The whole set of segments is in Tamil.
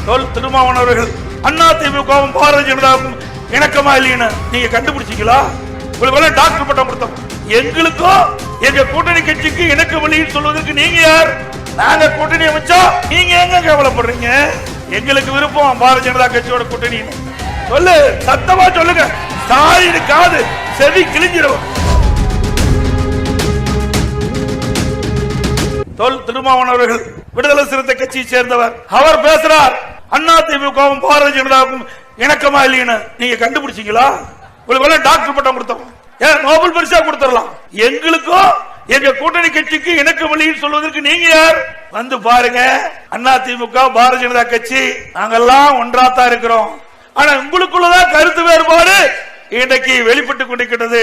திருமாவளவன் அவர்கள் அதிமுகவும் பாரதிய ஜனதாவும் இணக்கமா இல்லைன்னு நீங்க கண்டுபிடிச்சீங்களா? உங்களுக்கு டாக்டர் பட்டம் கொடுத்தோம். எங்களுக்கும் எங்க கூட்டணி கட்சிக்கு இணக்கம் இல்லைன்னு சொல்வதற்கு நீங்க யார்? நாங்க கூட்டணி அமைச்சா நீங்க எங்க கவலைப்படுறீங்க? எங்களுக்கு விருப்பம் பாரதிய ஜனதா கட்சியோட கூட்டணி. சொல்லு, சத்தமா சொல்லுங்க. தாயின் காது செவி கிழிஞ்சிரும். திருமாவளவன் அவர்கள் விடுதலை சிறுத்தை கட்சியை சேர்ந்தவர். அவர் பேசுறார் அதிமுகவும் பாரதிய ஜனதாவுக்கும் இணக்கமா இல்லைன்னு நீங்க கண்டுபிடிச்சீங்களா? உங்களுக்கு டாக்டர் பட்டம் கொடுத்தோம். நோபல் பரிசா கொடுத்துடலாம். எங்களுக்கும் எங்க கூட்டணி கட்சிக்கு இணக்கம் இல்லைன்னு சொல்வதற்கு நீங்க யார்? வந்து பாருங்க, அதிமுக பாரதிய ஜனதா கட்சி நாங்கெல்லாம் ஒன்றாத்தான் இருக்கிறோம். ஆனா உங்களுக்குள்ளதான் கருத்து வேறுபாடு இன்றைக்கு வெளிப்பட்டுக் கொண்டிருக்கிறது.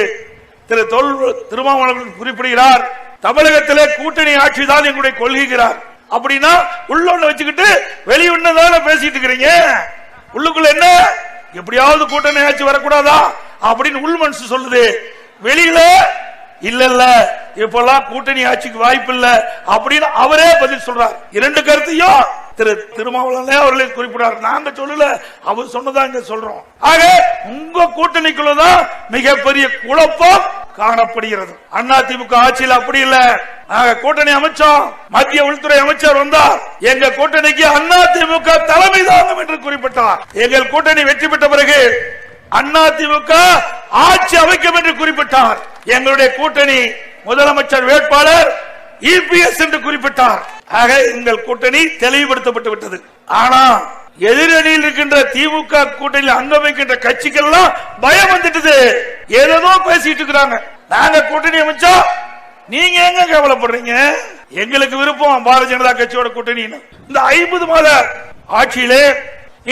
திரு திருமாவளவன் குறிப்பிடுகிறார், தமிழகத்திலே கூட்டணி ஆட்சி தான் எங்களுடைய கொள்கிறார். அப்படின்னா உள்ள வச்சுக்கிட்டு வெளியுன்னதான பேசிட்டு இருக்கிறீங்க. உள்ளுக்குள்ள என்ன, எப்படியாவது கூட்டணி ஆட்சி வரக்கூடாதா அப்படின்னு உள் மனசு சொல்லுது. வெளியில இல்ல இல்ல இப்பெல்லாம் கூட்டணி ஆட்சிக்கு வாய்ப்பு இல்ல அப்படின்னு அவரே பதில் சொல்றார். இரண்டு கருத்தையும் திரு திருமாவளவன் அவர்களை குறிப்பிடார். நாங்க சொல்லல, அவர் சொன்னதா இங்க சொல்றோம். ஆக உங்க கூட்டணிக்குள்ளதான் மிகப்பெரிய குழப்பம் காணப்படுகிறது. அதிமுக ஆட்சியில் அப்படி இல்ல. நாங்க கூட்டணி அமைச்சோம், மத்திய உள்துறை அமைச்சர் வந்தார், எங்க கூட்டணிக்கு அதிமுக தலைமை தாங்கும் என்று குறிப்பிட்டார். எங்கள் கூட்டணி வெற்றி பெற்ற பிறகு அதிமுக ஆட்சி அமைக்கும் என்று குறிப்பிட்டார். எங்களுடைய கூட்டணி முதலமைச்சர் வேட்பாளர் இபிஎஸ் என்று குறிப்பிட்டார். ஆக எங்கள் கூட்டணி தெளிவுபடுத்தப்பட்டு விட்டது. ஆனா எதிரணியில் இருக்கின்ற திமுக கூட்டணியில் அங்கம் வைக்கின்ற கட்சிகள் பயம் வந்துட்டது. ஏதோ பேசிட்டு இருக்கிறாங்க. நாங்க கூட்டணி அமைச்சா நீங்க எங்க கவலைப்படுறீங்க? எங்களுக்கு விருப்பம் பாரதிய ஜனதா கட்சியோட கூட்டணி. இந்த 50 மாத ஆட்சியிலே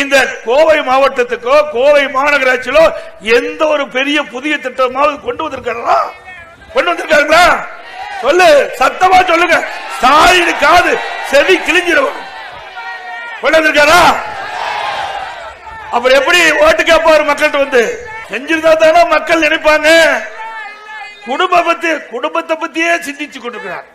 இந்த கோவை மாவட்டத்துக்கோ கோவை மாநகராட்சியிலோ எந்த ஒரு பெரிய புதிய திட்டமாவது கொண்டு வந்திருக்காங்களா? சொல்லு, சத்தமா சொல்லுங்க. தாயின் காது செவி கிழிஞ்சிரும். கொண்டு வந்திருக்காரா? அப்புறம் எப்படி ஓட்டு கேட்பாரு மக்கள்கிட்ட? வந்து செஞ்சிருந்தா தானே மக்கள் நினைப்பாங்க. குடும்பத்தை பத்தியே சிந்திச்சு கொண்டிருக்கிறார்.